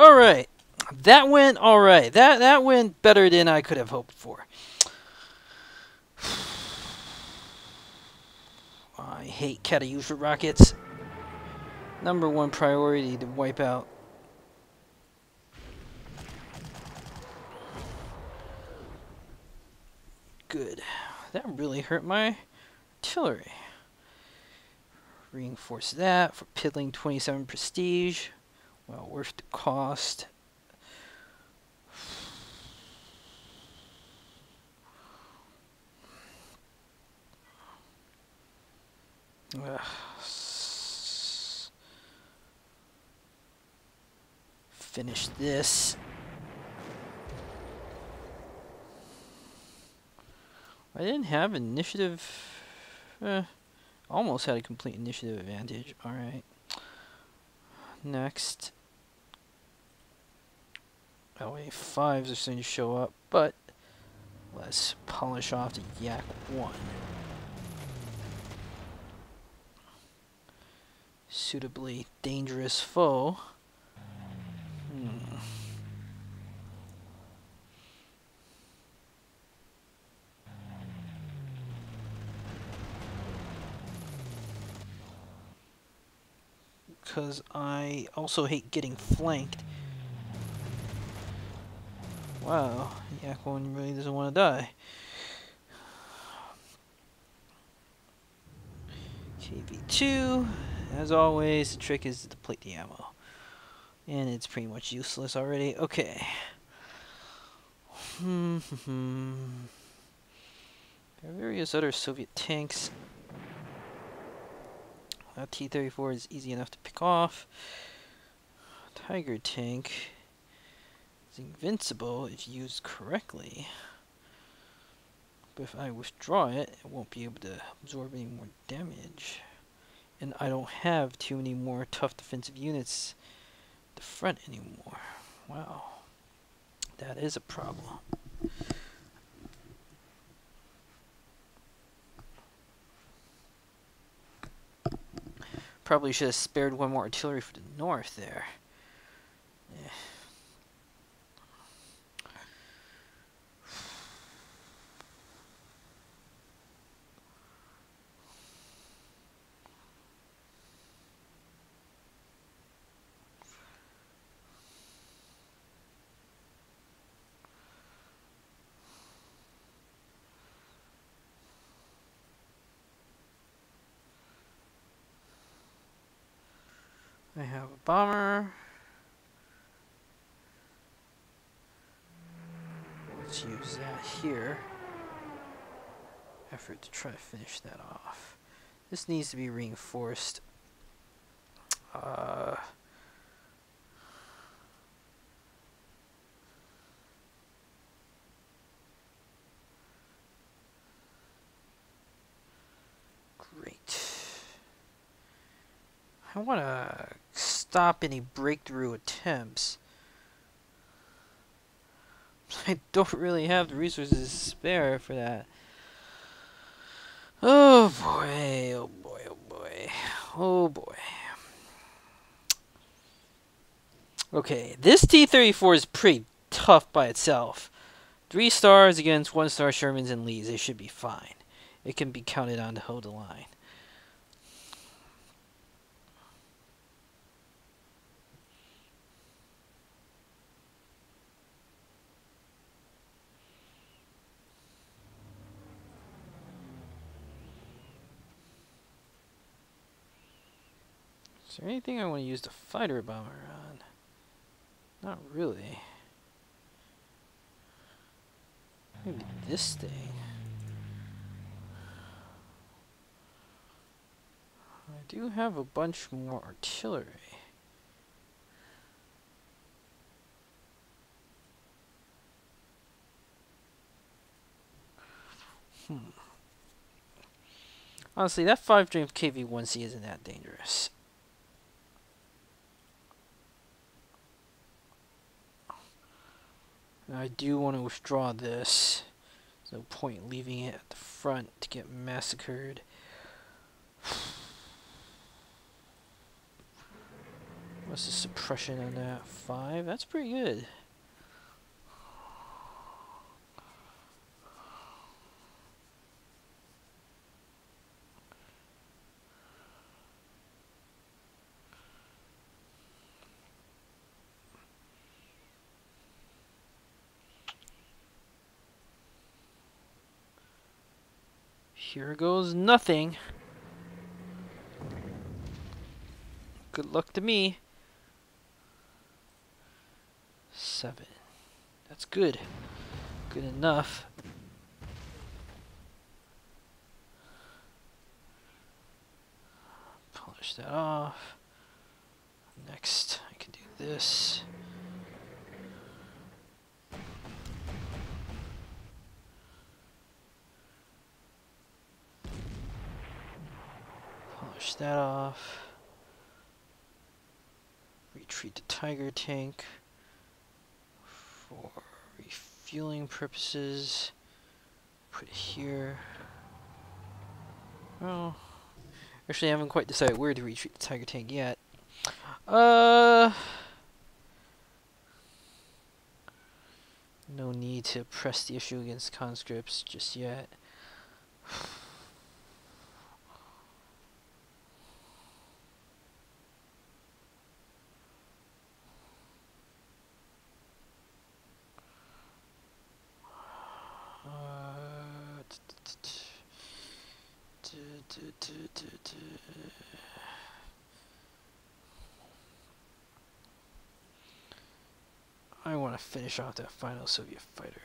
Alright. That went alright. That went better than I could have hoped for. I hate Katyusha rockets. #1 priority to wipe out. Good. That really hurt my artillery. Reinforce that for piddling 27 prestige. Well worth the cost. Finish this. I didn't have initiative. Almost had a complete initiative advantage. Alright. Next. LA5s are starting to show up, but let's polish off the Yak 1. Suitably dangerous foe. Because I also hate getting flanked. Wow, Yak 1 really doesn't want to die. KV2, as always, the trick is to deplete the ammo. And it's pretty much useless already. Okay. There are various other Soviet tanks. That T-34 is easy enough to pick off. Tiger tank is invincible if used correctly. But if I withdraw it, it won't be able to absorb any more damage. And I don't have too many more tough defensive units at the front anymore. Wow. That is a problem. Probably should have spared one more artillery for the north there. Yeah. I have a bomber. Let's use that here. Effort to try to finish that off. This needs to be reinforced. Great. I want to stop any breakthrough attempts. I don't really have the resources to spare for that. Oh boy, oh boy, oh boy, oh boy. Okay, this T-34 is pretty tough by itself. 3 stars against 1-star Shermans and Lees, it should be fine. It can be counted on to hold the line. Is there anything I want to use the fighter bomber on? Not really. Maybe this thing. I do have a bunch more artillery. Honestly, that 5-Dream KV-1C isn't that dangerous. I do want to withdraw this. There's no point leaving it at the front to get massacred. What's the suppression on that? 5? That's pretty good. Here goes nothing. Good luck to me. 7. That's good. Good enough. Polish that off. Next, I can do this. Polish that off. Retreat the Tiger tank for refueling purposes. Put it here. Well, actually, I haven't quite decided where to retreat the Tiger tank yet. No need to press the issue against conscripts just yet. I want to finish off that final Soviet fighter.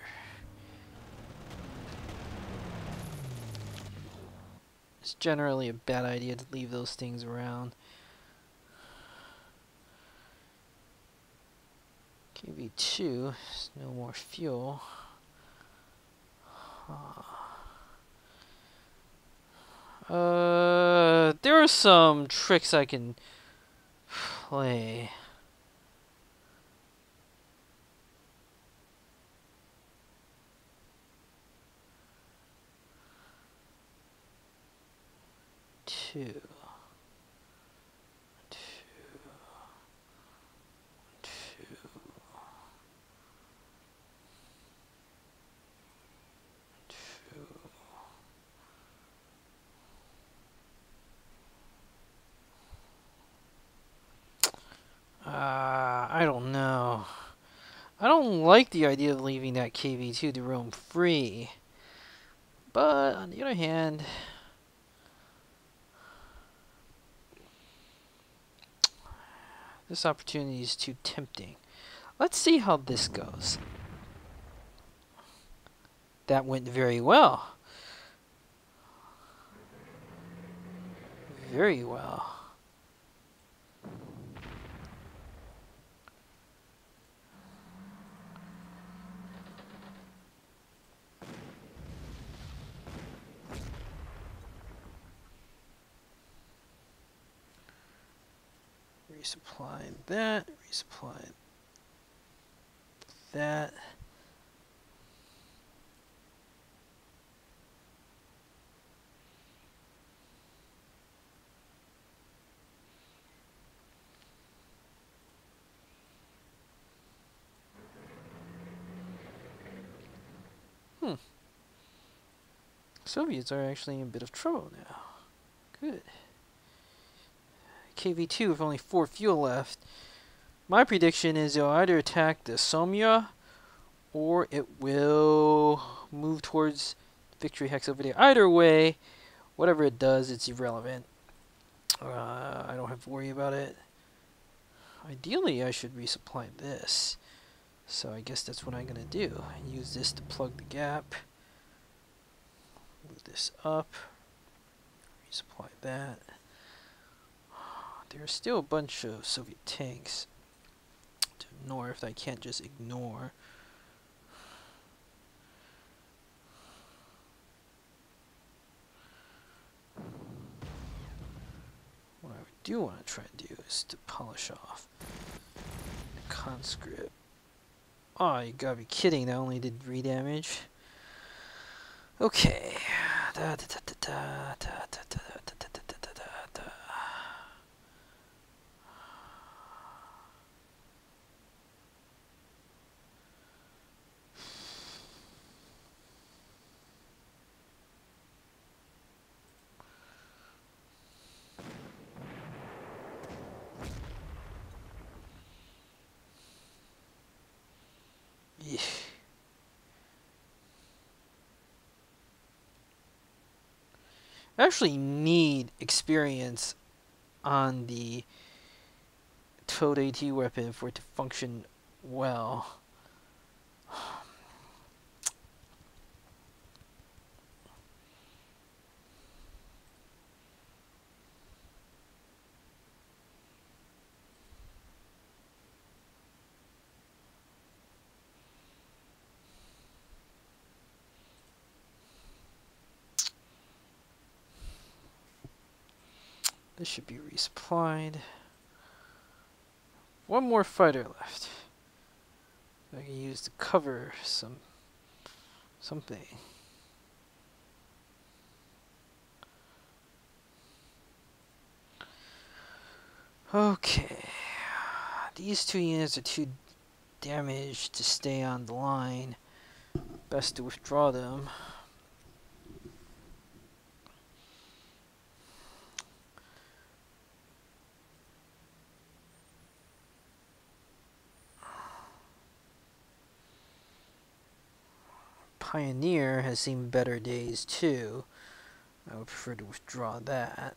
It's generally a bad idea to leave those things around. KV2, there's no more fuel. There are some tricks I can play. Two. I don't know. I don't like the idea of leaving that KV2 to roam free. But, on the other hand, this opportunity is too tempting. Let's see how this goes. That went very well. Very well. Resupply that, resupply that. Soviets are actually in a bit of trouble now. Good. KV2 with only 4 fuel left. My prediction is it'll either attack the Somya or it will move towards Victory Hex over there. Either way, whatever it does, it's irrelevant. I don't have to worry about it. Ideally, I should resupply this. So I guess that's what I'm going to do. Use this to plug the gap. Move this up. Resupply that. There's still a bunch of Soviet tanks to the north I can't just ignore. What I do want to try and do is to polish off the conscript. Oh, you gotta be kidding, that only did 3 damage. Okay. I actually need experience on the towed AT weapon for it to function well. This should be resupplied. One more fighter left. I can use to cover something. Okay. These two units are too damaged to stay on the line. Best to withdraw them. Pioneer has seen better days too. I would prefer to withdraw that.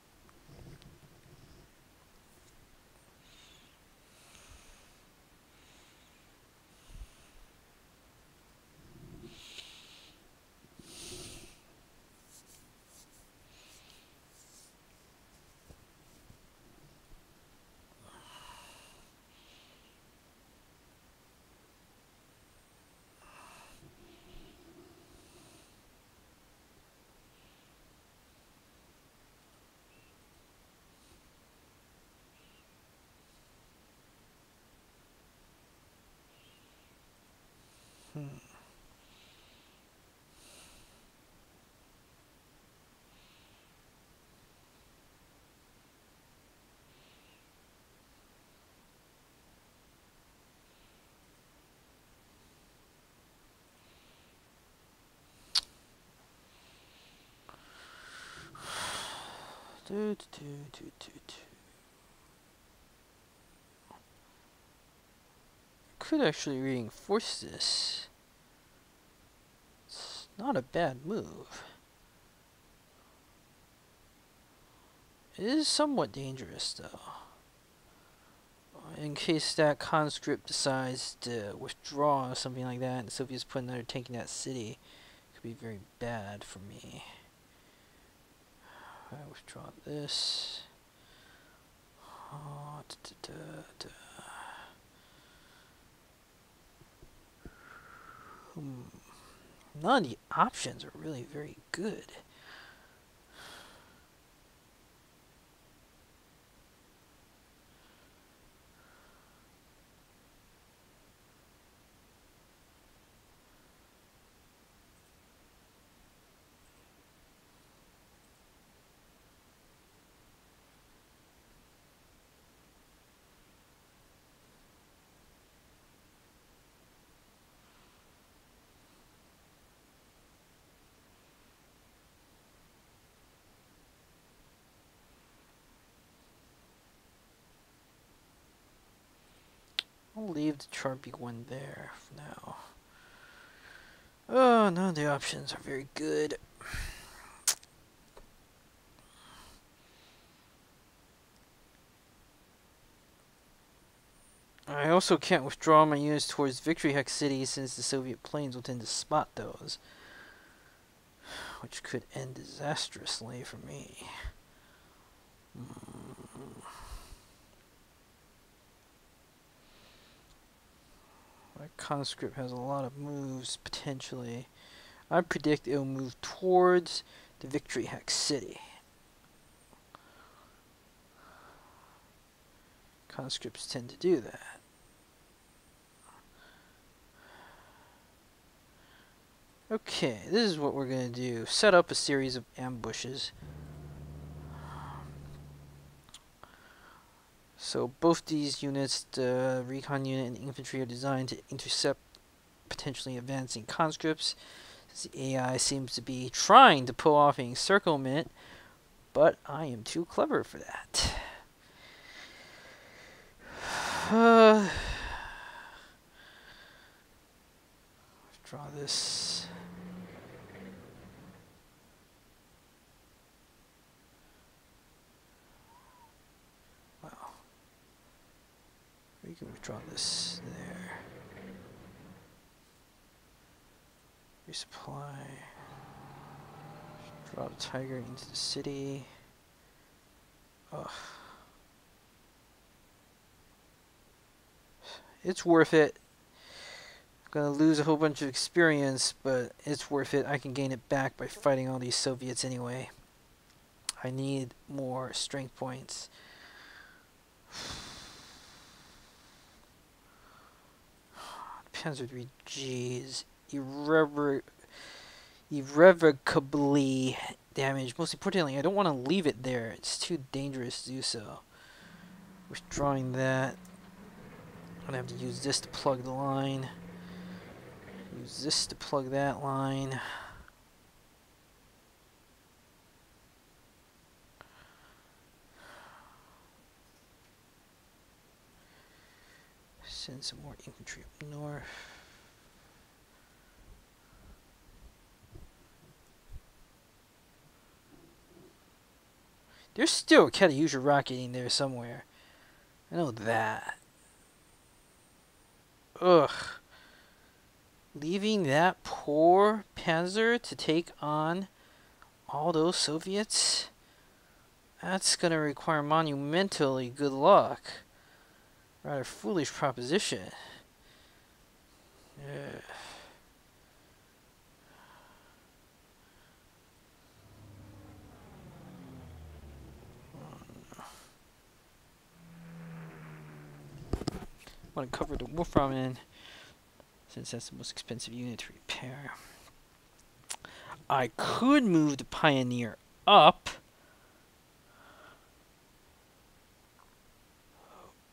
Could actually reinforce this. It's not a bad move. It is somewhat dangerous though. In case that conscript decides to withdraw or something like that, and the Soviets put another tank in that city, it could be very bad for me. I withdraw this. None of the options are really very good. I'll leave the Charpy one there for now. Oh, none of the options are very good. I also can't withdraw my units towards Victory Hex City since the Soviet planes will tend to spot those, which could end disastrously for me. My conscript has a lot of moves, potentially. I predict it will move towards the Victory Hex City. Conscripts tend to do that. Okay, this is what we're going to do. Set up a series of ambushes. So both these units, the recon unit and the infantry, are designed to intercept potentially advancing conscripts. The AI seems to be trying to pull off an encirclement, but I am too clever for that. Draw this. Wow. We can withdraw this there. Resupply. Draw the tiger into the city. Ugh. It's worth it. I'm gonna lose a whole bunch of experience, but it's worth it. I can gain it back by fighting all these Soviets anyway. I need more strength points. Panzer 3G is irrevocably damaged. Most importantly, I don't want to leave it there. It's too dangerous to do so. Withdrawing that. I'm going to have to use this to plug the line. Use this to plug that line. Send some more infantry up north. There's still a Katyusha rocket in there somewhere. I know that. Ugh. Leaving that poor Panzer to take on all those Soviets? That's gonna require monumentally good luck. Rather foolish proposition. Yeah. I want to cover the Wolframen since that's the most expensive unit to repair. I could move the Pioneer up,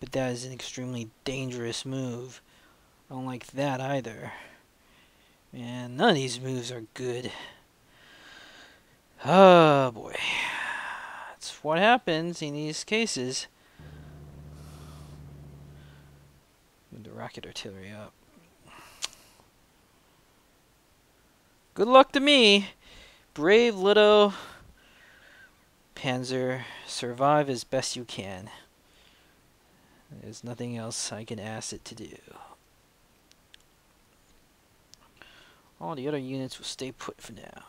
but that is an extremely dangerous move. I don't like that either. And none of these moves are good. Oh boy. That's what happens in these cases. Move the rocket artillery up. Good luck to me. Brave little Panzer. Survive as best you can. There's nothing else I can ask it to do. All the other units will stay put for now.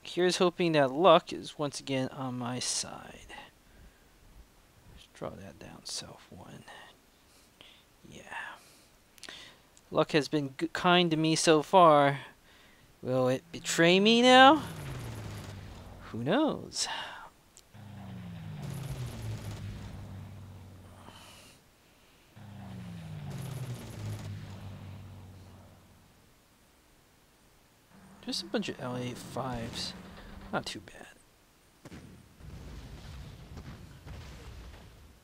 Here's hoping that luck is once again on my side. Let's draw that down south one. Yeah. Luck has been kind to me so far. Will it betray me now? Who knows? Just a bunch of LA-5s. Not too bad.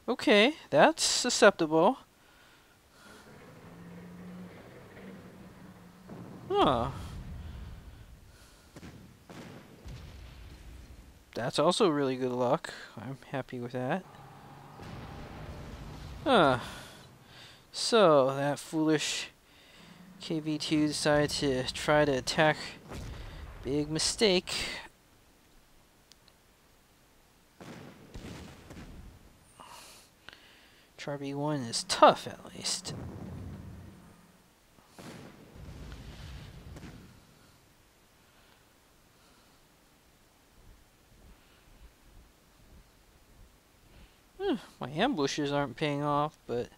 Okay, that's susceptible. Huh. That's also really good luck. I'm happy with that. Huh. So, that foolish KV2 decided to try to attack. Big mistake. Char B1 is tough, at least. My ambushes aren't paying off, but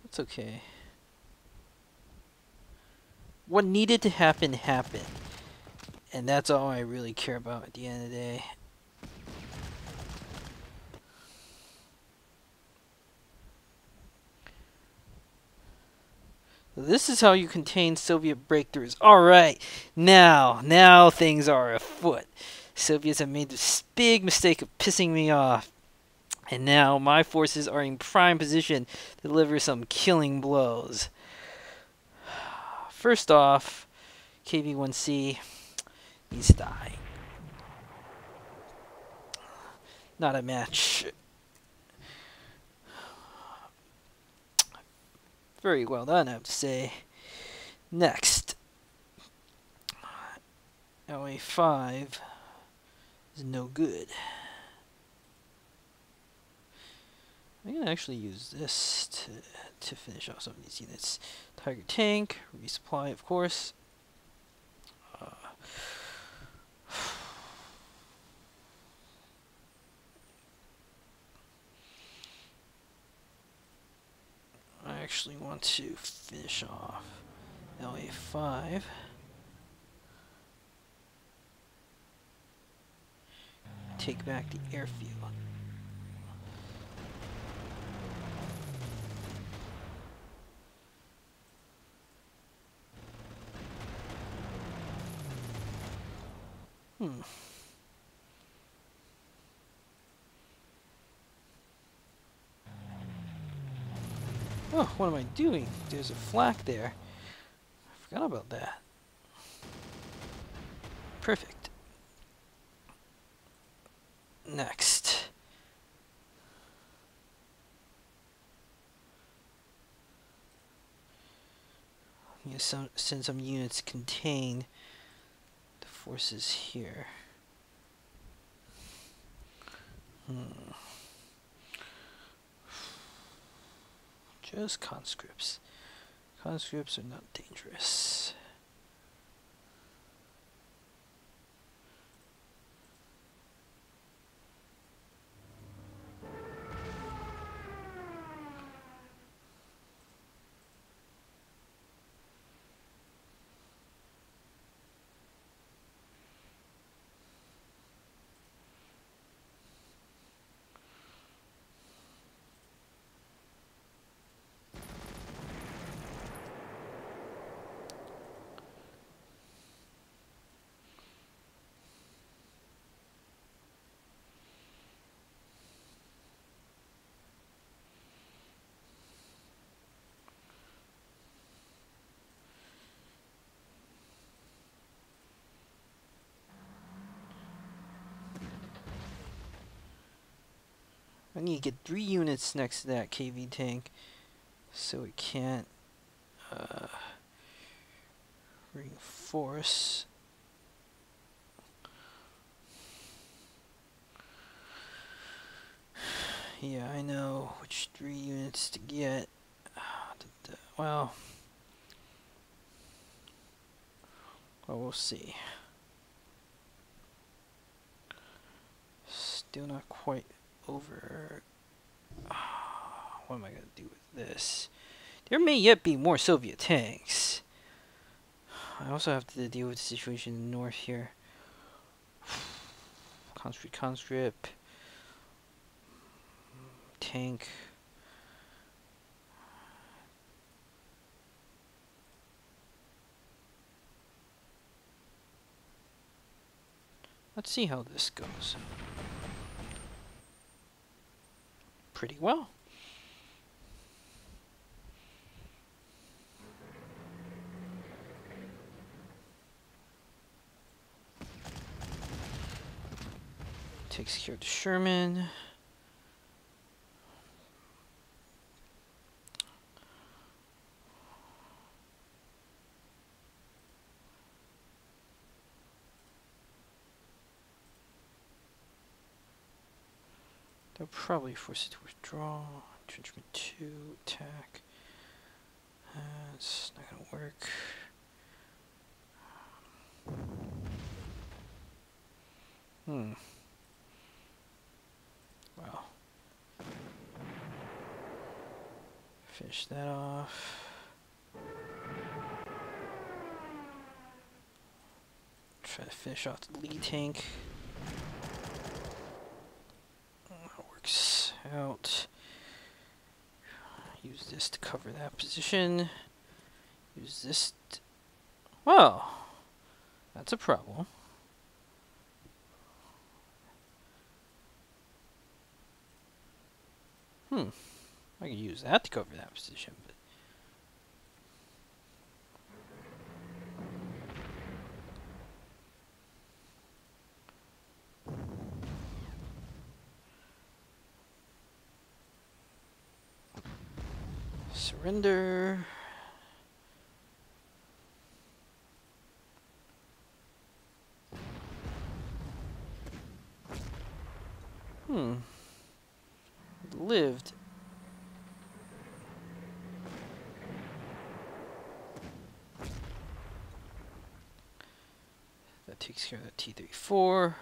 that's okay. What needed to happen, happened. And that's all I really care about at the end of the day. This is how you contain Soviet breakthroughs. Alright, now things are afoot. Soviets have made this big mistake of pissing me off. And now my forces are in prime position to deliver some killing blows. First off, KV-1C needs to die. Not a match. Very well done, I have to say. Next, LA5 is no good. I'm gonna actually use this to finish off some of these units. Tiger tank, resupply, of course. I actually want to finish off LA5. Take back the airfield. Oh, what am I doing? There's a flak there. I forgot about that. Perfect. Next. I'm going to send some units to contain the forces here. Just conscripts. Conscripts are not dangerous. I need to get 3 units next to that KV tank so it can't reinforce. Yeah, I know which 3 units to get. Well, we'll see. Still not quite over. What am I going to do with this? There may yet be more Soviet tanks. I also have to deal with the situation in the north here. Conscript. Tank. Let's see how this goes. Pretty well. Takes care of the Sherman. They'll probably force it to withdraw. Entrenchment 2, attack. It's not gonna work. Well. Finish that off. Try to finish off the lead tank. That works out. Use this to cover that position. Use this. Well, that's a problem. I could use that to cover that position, but surrender. Lived. That takes care of that T-34.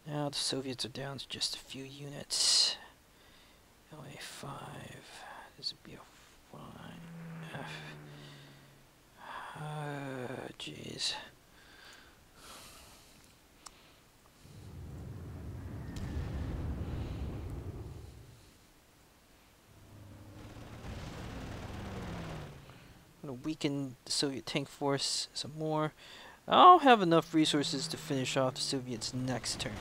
Now the Soviets are down to just a few units. LA-5. This would be a 5F. Jeez. I'm going to weaken the Soviet tank force some more. I'll have enough resources to finish off the Soviets' next turn.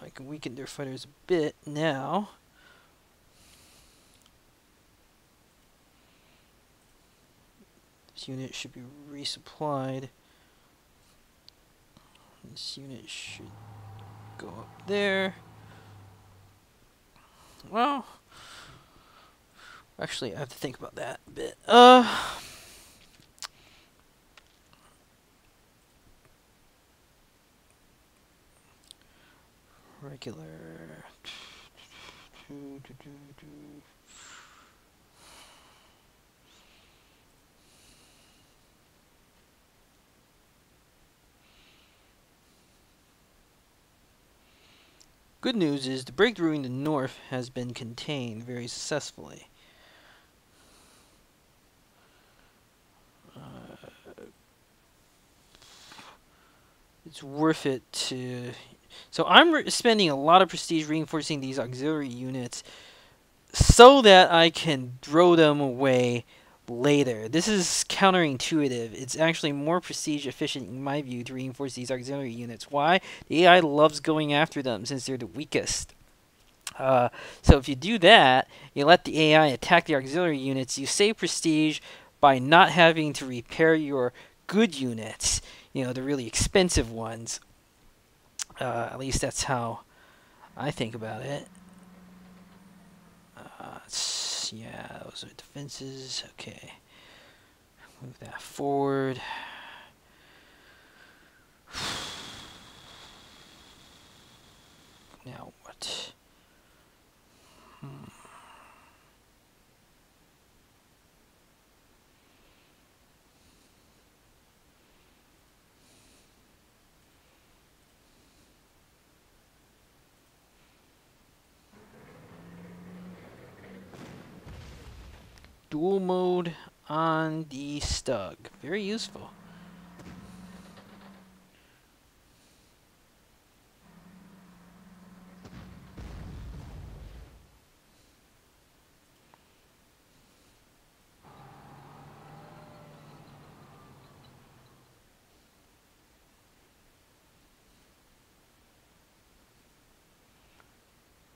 I can weaken their fighters a bit now. This unit should be resupplied. This unit should go up there. Well, actually, I have to think about that a bit. Regular. Good news is the breakthrough in the north has been contained very successfully. It's worth it to... So I'm spending a lot of prestige reinforcing these auxiliary units so that I can throw them away later. This is counterintuitive. It's actually more prestige efficient in my view to reinforce these auxiliary units. Why? The AI loves going after them since they're the weakest. So if you do that, you let the AI attack the auxiliary units, you save prestige by not having to repair your good units, you know, the really expensive ones. At least that's how I think about it. Yeah, those are defenses. Okay. Move that forward. Now what? Dual mode on the Stug. Very useful.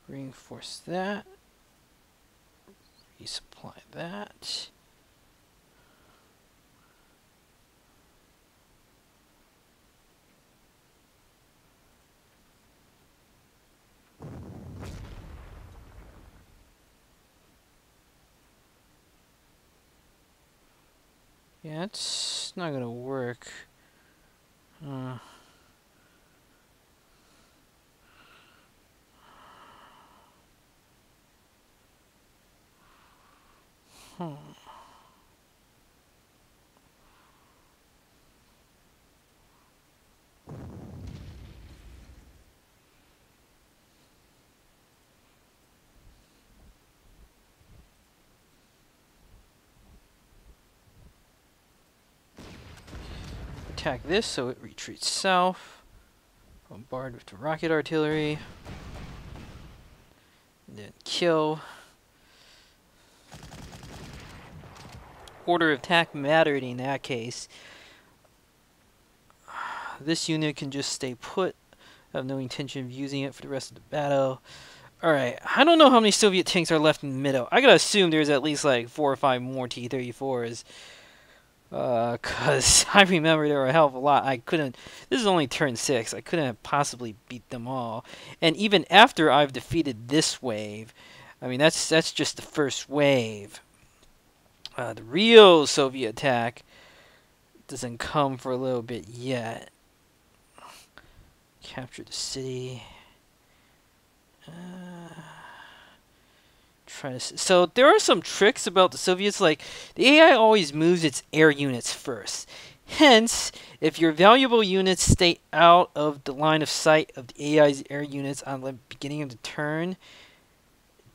Reinforce that. Resupply that. Yeah, it's not gonna work. Attack this so it retreats south. Bombard with the rocket artillery. And then kill. Order of attack mattered in that case. This unit can just stay put. I have no intention of using it for the rest of the battle. Alright, I don't know how many Soviet tanks are left in the middle. I gotta assume there's at least like 4 or 5 more T-34s. Cause I remember there were a hell of a lot. I couldn't... This is only turn 6. I couldn't have possibly beat them all. And even after I've defeated this wave, I mean, that's just the first wave. The real Soviet attack doesn't come for a little bit yet. Capture the city. So there are some tricks about the Soviets, like the AI always moves its air units first. Hence, if your valuable units stay out of the line of sight of the AI's air units on the beginning of the turn,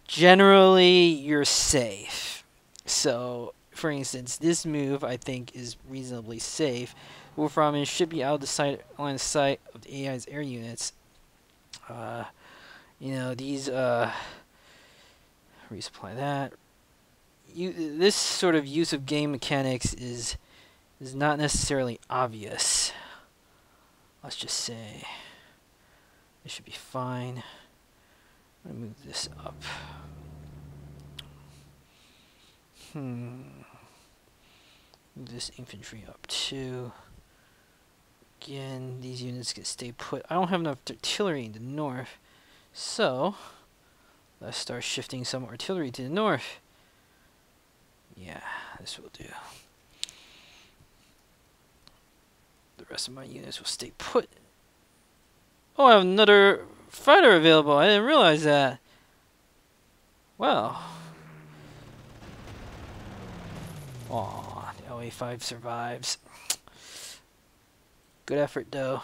generally you're safe. So, for instance, this move I think is reasonably safe. Wolframen should be out of the line of sight of the AI's air units. These resupply that. This sort of use of game mechanics is not necessarily obvious. Let's just say it should be fine. I'm gonna move this up. Move this infantry up too. Again, these units can stay put. I don't have enough artillery in the north, so let's start shifting some artillery to the north. Yeah, this will do. The rest of my units will stay put. Oh, I have another fighter available. I didn't realize that. Well. Aw, the LA-5 survives. Good effort, though.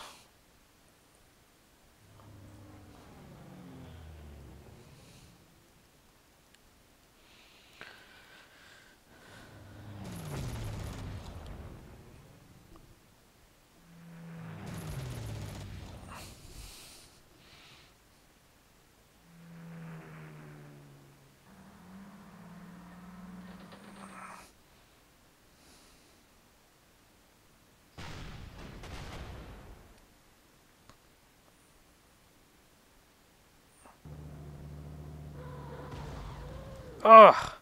Ugh,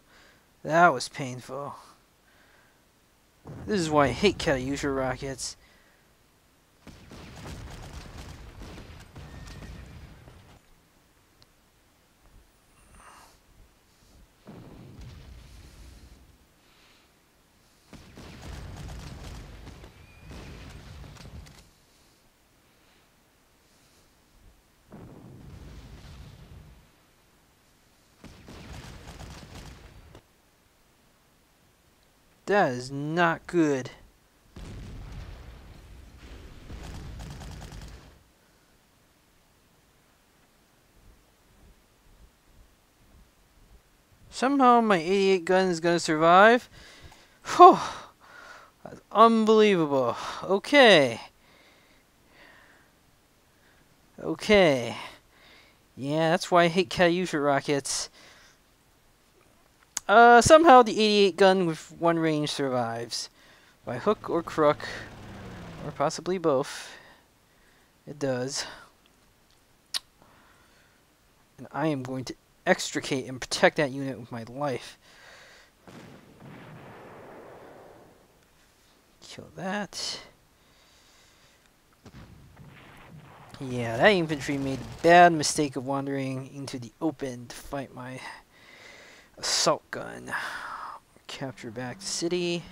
that was painful. This is why I hate Katyusha rockets. That is not good. Somehow my 88 gun is going to survive. Whew. That's unbelievable. Okay. Okay. Yeah, that's why I hate Katyusha rockets. Somehow the 88 gun with one range survives. By hook or crook, or possibly both. It does. And I am going to extricate and protect that unit with my life. Kill that. Yeah, that infantry made the bad mistake of wandering into the open to fight my assault gun. Capture back the city.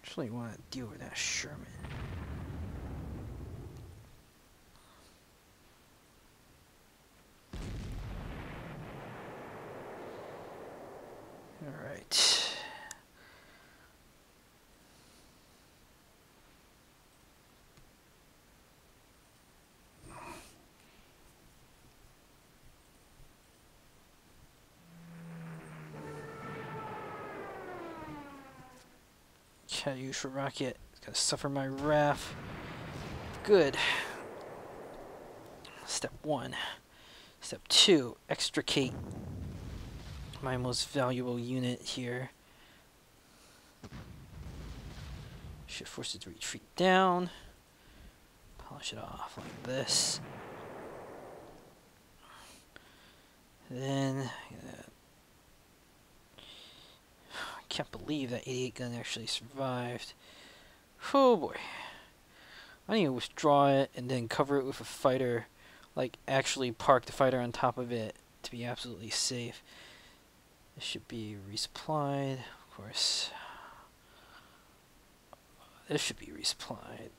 Actually want to deal with that Sherman. Alright. Katyusha rocket. It's gonna suffer my wrath. Good. Step 1. Step 2. Extricate my most valuable unit here. Shift forces to retreat down. Polish it off like this. Then I can't believe that 88 gun actually survived. Oh boy. I need to withdraw it and then cover it with a fighter. Like actually park the fighter on top of it to be absolutely safe. This should be resupplied, of course. This should be resupplied.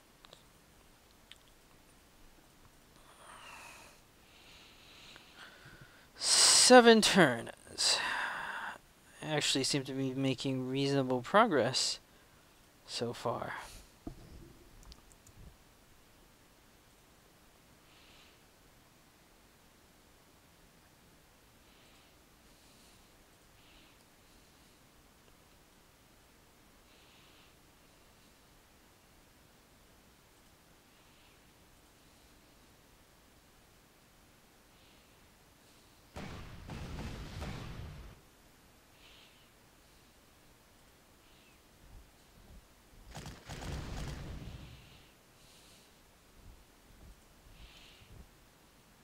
Seven turns. Actually seem to be making reasonable progress so far.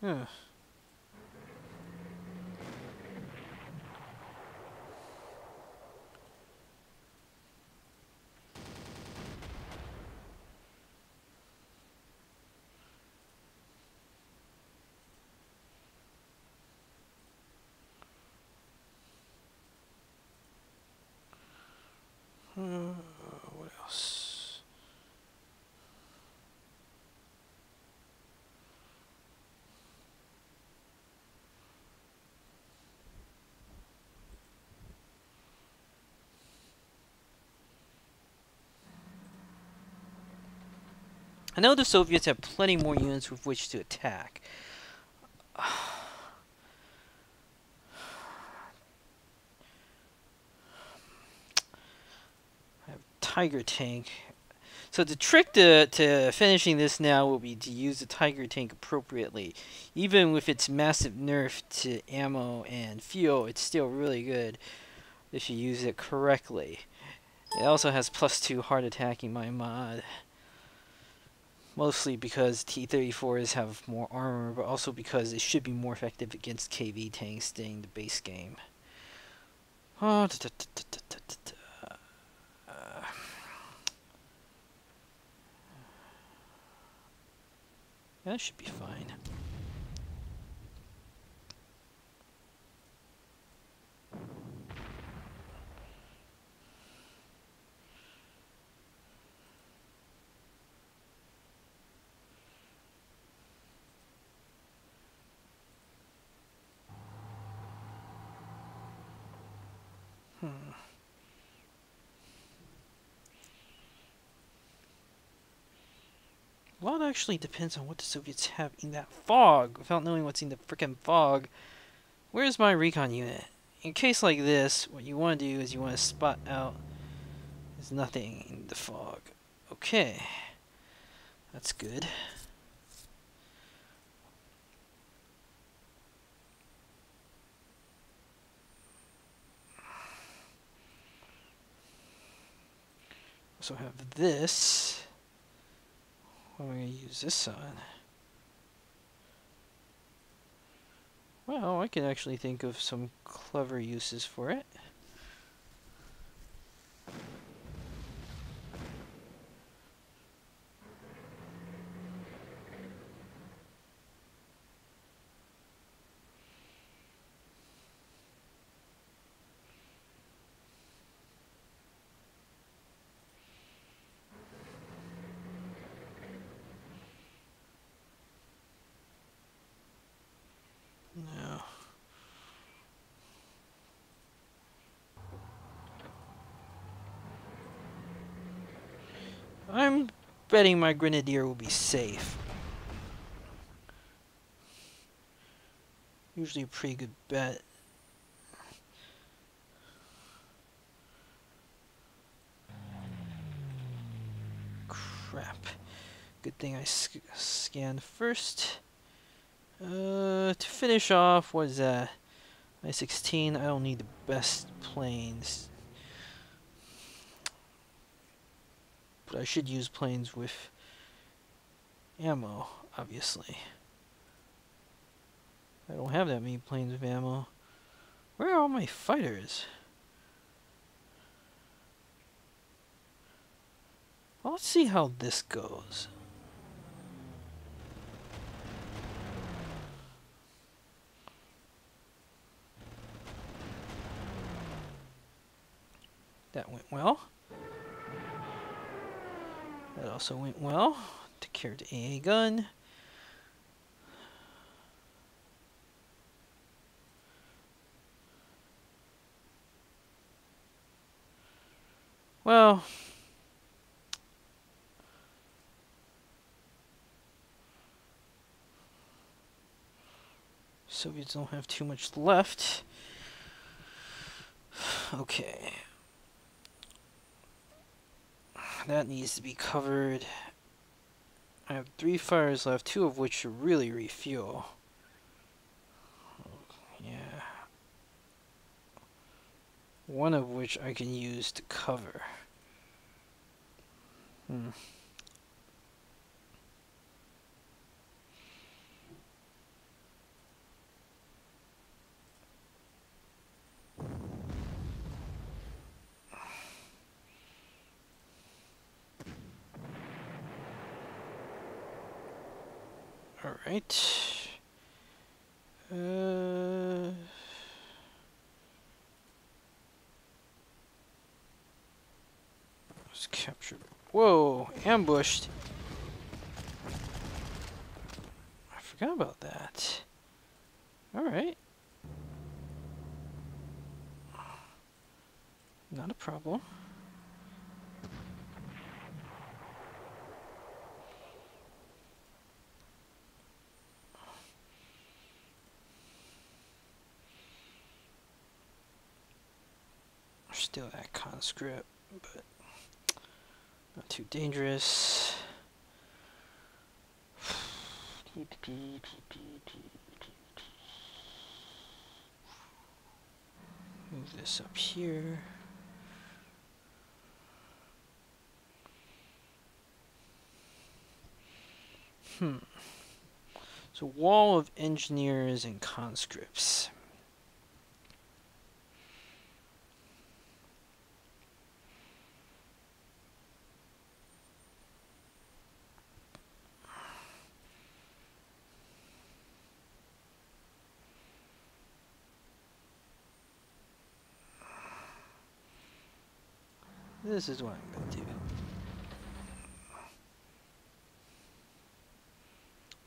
Huh. What else? I know the Soviets have plenty more units with which to attack. I have Tiger tank. So the trick to finishing this now will be to use the Tiger tank appropriately. Even with its massive nerf to ammo and fuel, it's still really good if you use it correctly. It also has +2 hard attacking by mod. Mostly because T-34s have more armor, but also because it should be more effective against KV tanks staying the base game. Oh, that should be fine. Well, it actually depends on what the Soviets have in that fog. Without knowing what's in the frickin' fog, where's my recon unit? In a case like this, what you want to do is you want to spot out there's nothing in the fog. Okay, that's good. Also have this. What am I going to use this on? Well, I can actually think of some clever uses for it. No. I'm betting my Grenadier will be safe. Usually a pretty good bet. Crap. Good thing I scanned first. To finish off, what is that? I-16, I don't need the best planes. But I should use planes with ammo, obviously. I don't have that many planes with ammo. Where are all my fighters? Well, let's see how this goes. That went well. That also went well. Took care of the AA gun. Well, Soviets don't have too much left. Okay. That needs to be covered. I have 3 fires left, 2 of which should really refuel. Yeah. One of which I can use to cover. Alright. Let's capture. Whoa! Ambushed! I forgot about that. Alright. Not a problem. Still that conscript, but not too dangerous. Move this up here. So wall of engineers and conscripts. This is what I'm going to do.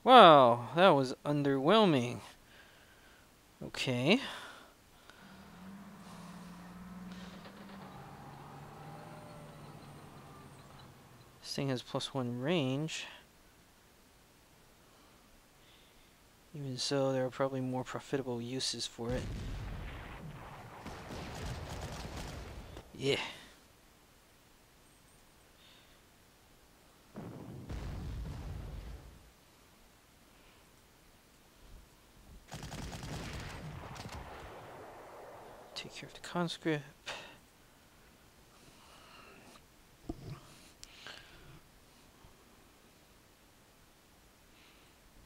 Wow, that was underwhelming. Okay. This thing has +1 range. Even so, there are probably more profitable uses for it. Yeah. Take care of the conscript.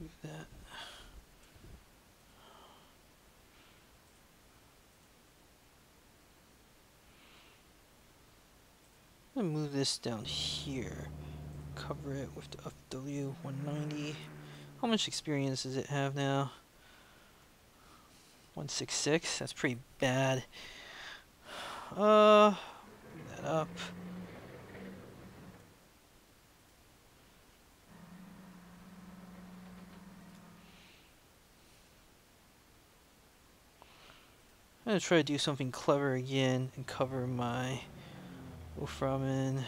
Move that. I'm gonna move this down here. Cover it with the FW 190. How much experience does it have now? 166. That's pretty bad. Move that up. I'm gonna try to do something clever again and cover my Wolframen.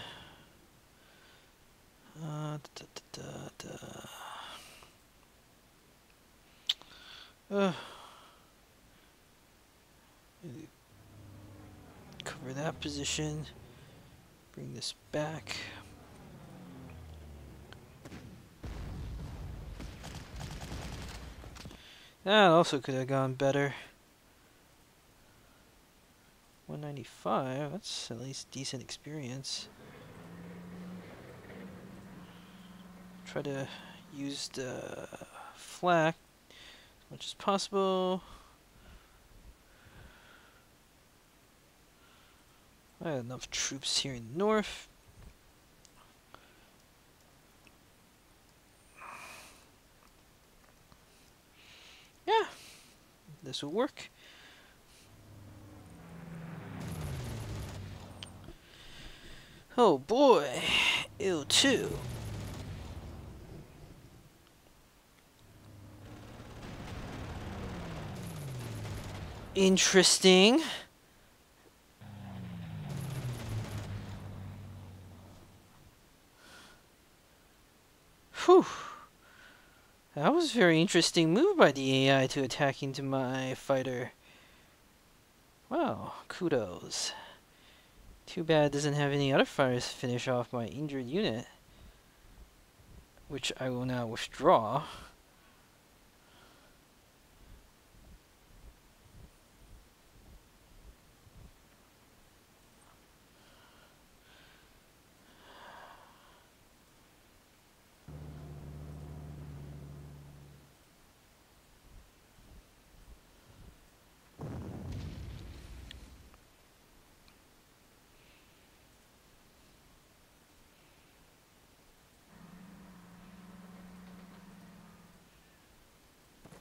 Cover that position. Bring this back. That also could have gone better. 195, that's at least decent experience. Try to use the flak as much as possible. I have enough troops here in the north. Yeah, this will work. Oh boy, ill too. Interesting. Whew. That was a very interesting move by the AI to attack into my fighter. Wow, kudos. Too bad it doesn't have any other fighters to finish off my injured unit, which I will now withdraw.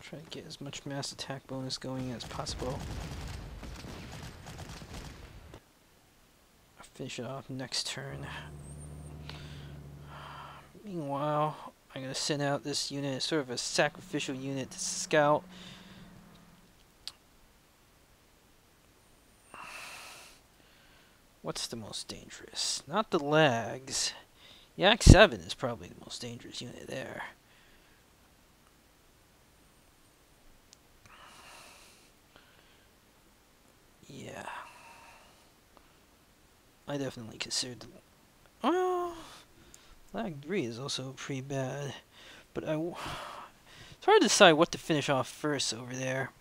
Try to get as much mass attack bonus going as possible. I'll finish it off next turn. Meanwhile, I'm going to send out this unit as sort of a sacrificial unit to scout. What's the most dangerous? Not the lags. Yak 7 is probably the most dangerous unit there. Yeah. I definitely considered... Well, lag 3 is also pretty bad. But it's hard to decide what to finish off first over there.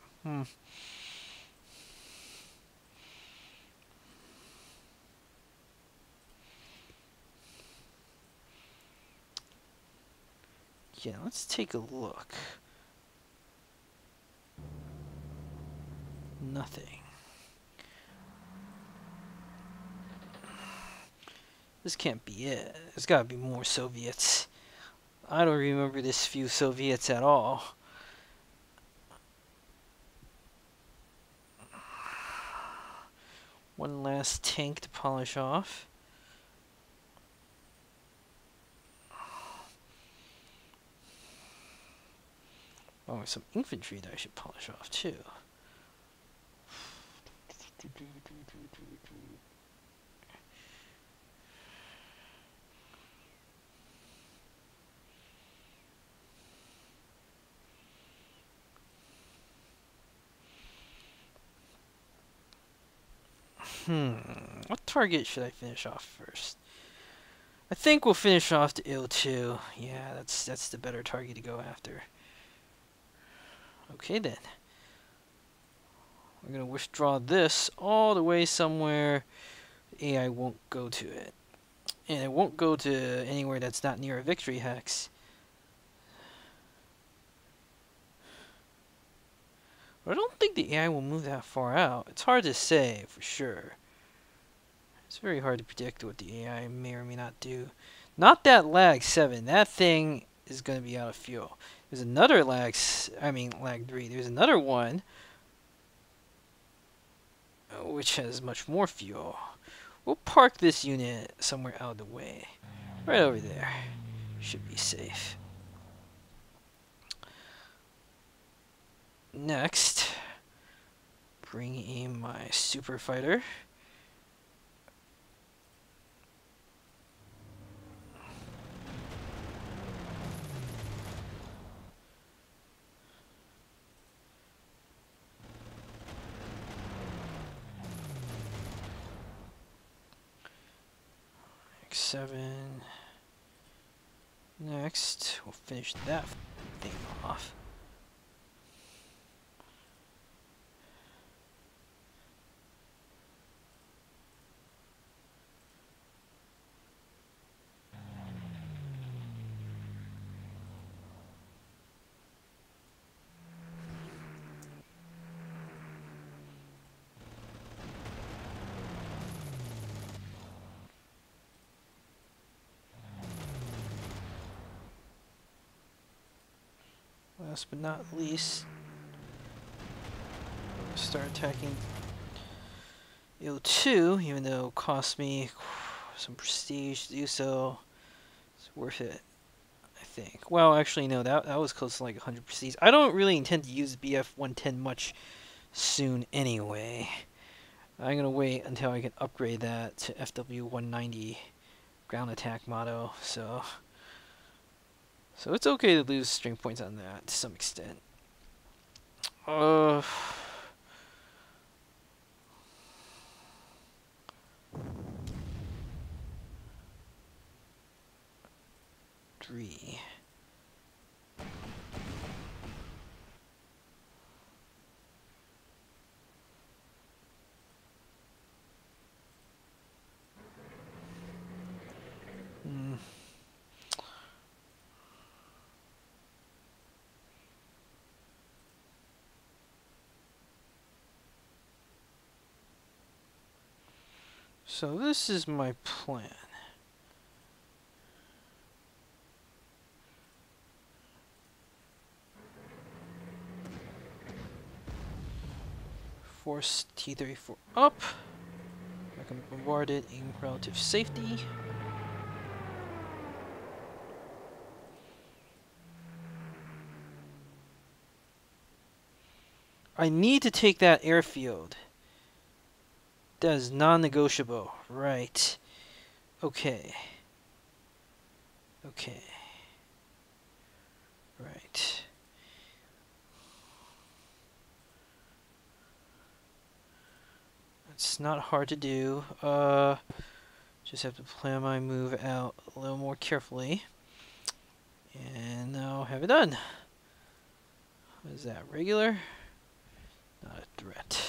Yeah, let's take a look. Nothing. This can't be it. There's gotta be more Soviets. I don't remember this few Soviets at all. One last tank to polish off. Oh, some infantry that I should polish off too. What target should I finish off first? I think we'll finish off the IL-2. Yeah, that's the better target to go after. Okay then. We're gonna withdraw this all the way somewhere AI won't go to it. And it won't go to anywhere that's not near a victory hex. But I don't think the AI will move that far out. It's hard to say for sure. It's very hard to predict what the AI may or may not do. Not that lag 7. That thing is going to be out of fuel. There's another lag 3. There's another one which has much more fuel. We'll park this unit somewhere out of the way. Right over there. Should be safe. Next, bring in my super fighter. X7. Next, we'll finish that thing off. Last but not least, start attacking IL-2, even though it cost me some prestige to do so. It's worth it, I think. Well, actually, no, that was close to like 100 prestige. I don't really intend to use BF-110 much soon anyway. I'm going to wait until I can upgrade that to FW-190 ground attack motto, so it's okay to lose string points on that to some extent. 3. So this is my plan. Force T-34 up. I can bombard it in relative safety. I need to take that airfield. That is non-negotiable. Right. Okay. Okay. Right. It's not hard to do. Just have to plan my move out a little more carefully. And I'll have it done. What is that? Regular? Not a threat.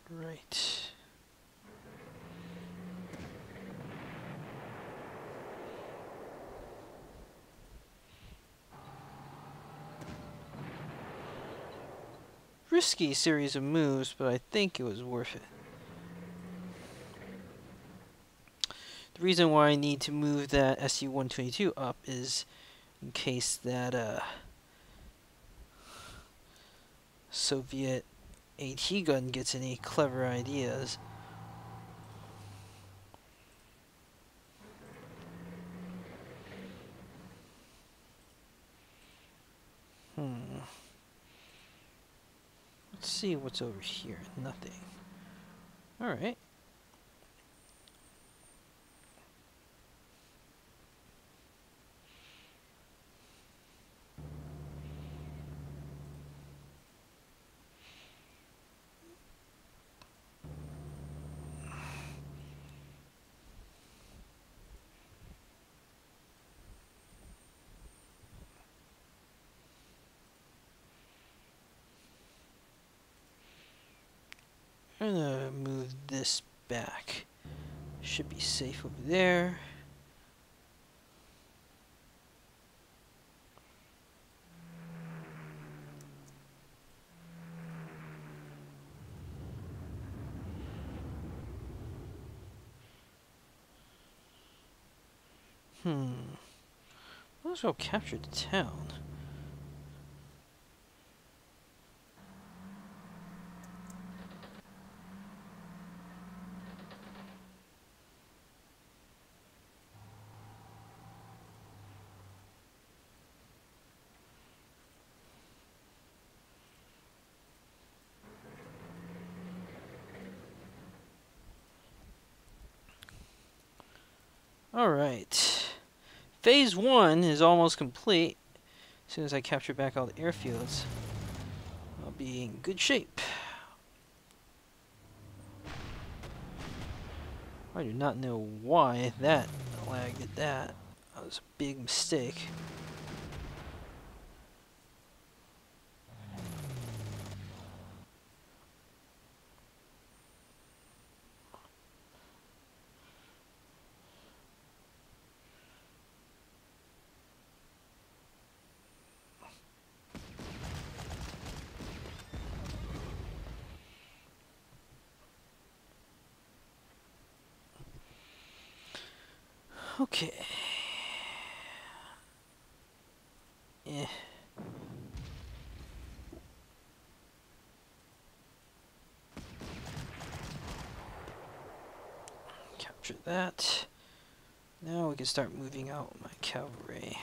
Right. Risky series of moves, but I think it was worth it. The reason why I need to move that SU-122 up is in case that Soviet AT gun gets any clever ideas. Let's see what's over here. Nothing. Alright. I'm gonna move this back. Should be safe over there. Might as well capture the town. Alright. Phase 1 is almost complete. As soon as I capture back all the airfields, I'll be in good shape. I do not know why that lag did that. That was a big mistake. Okay. Eh. Capture that. Now we can start moving out my cavalry.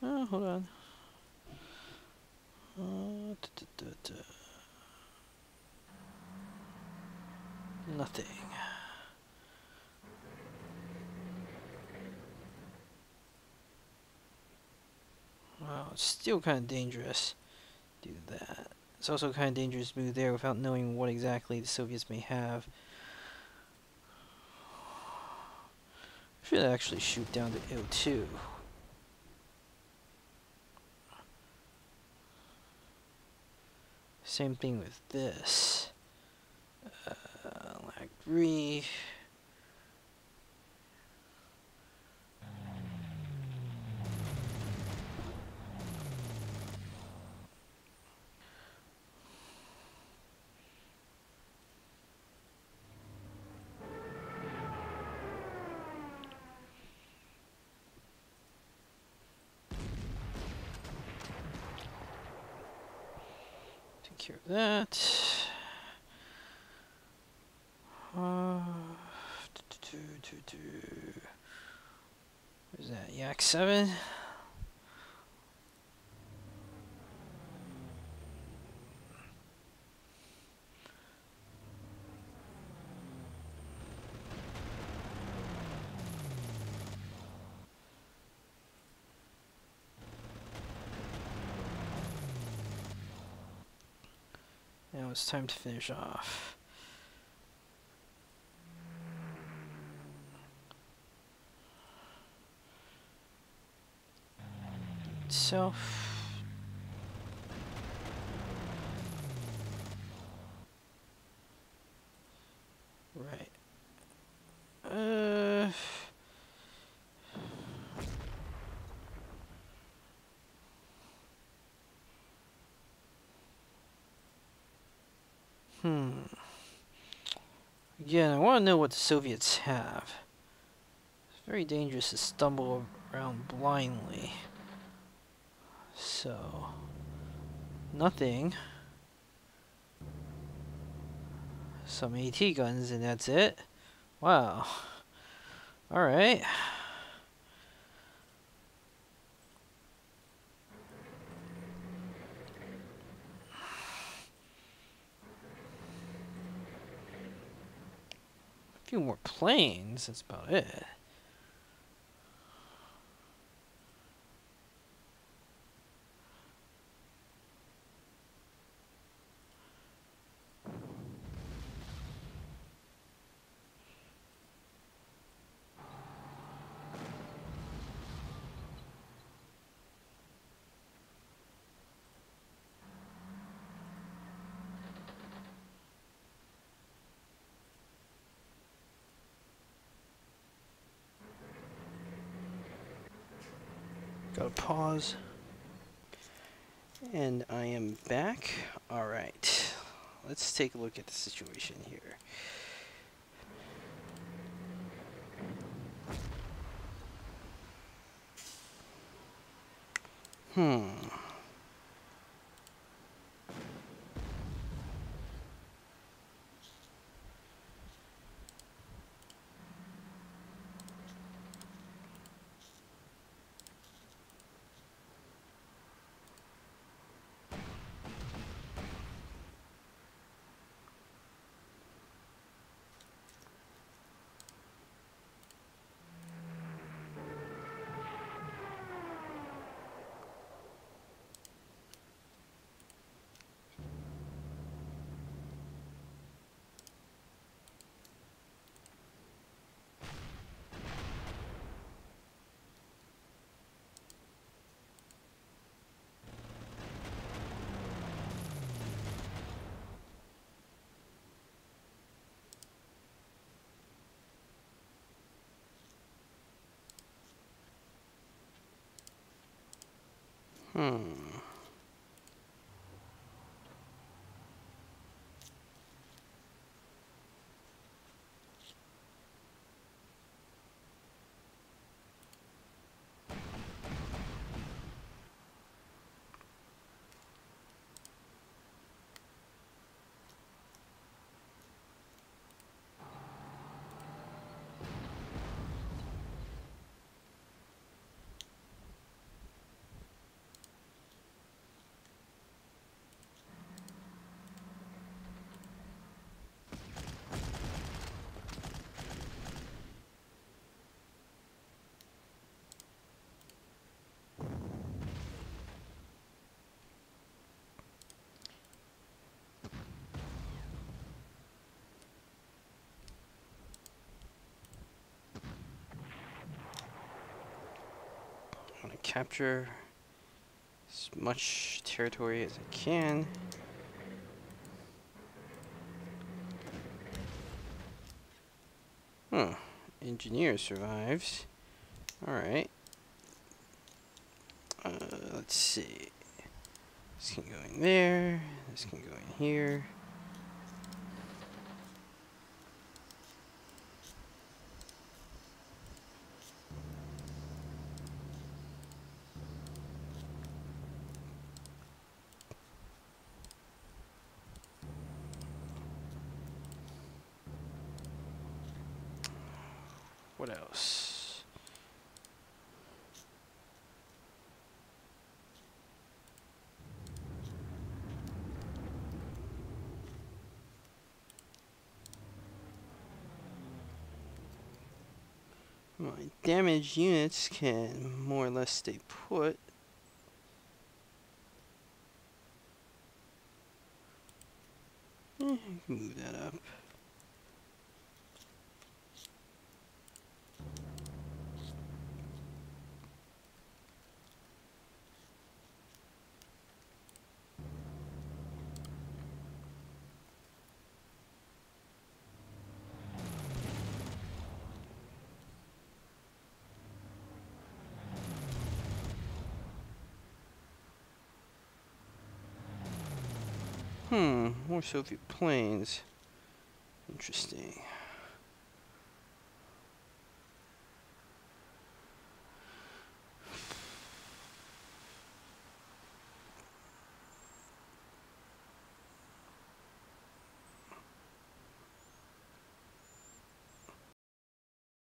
Oh, hold on. Nothing. Wow, it's still kind of dangerous to do that. It's also kind of dangerous to move there without knowing what exactly the Soviets may have. Should actually shoot down to O2. Same thing with this. Lag 3. Take care of that. Where's that? Yak 7? Now it's time to finish off. Itself. Right. Again, I want to know what the Soviets have. It's very dangerous to stumble around blindly. So, nothing. Some AT guns and that's it. Wow. Alright. A few more planes, that's about it. Gotta pause. And I am back. Alright. Let's take a look at the situation here. Hmm. I want to capture as much territory as I can. Huh. Engineer survives. Alright. Let's see. This can go in there. This can go in here. What else? My damaged units can more or less stay put. I can move that up. More Soviet planes. Interesting.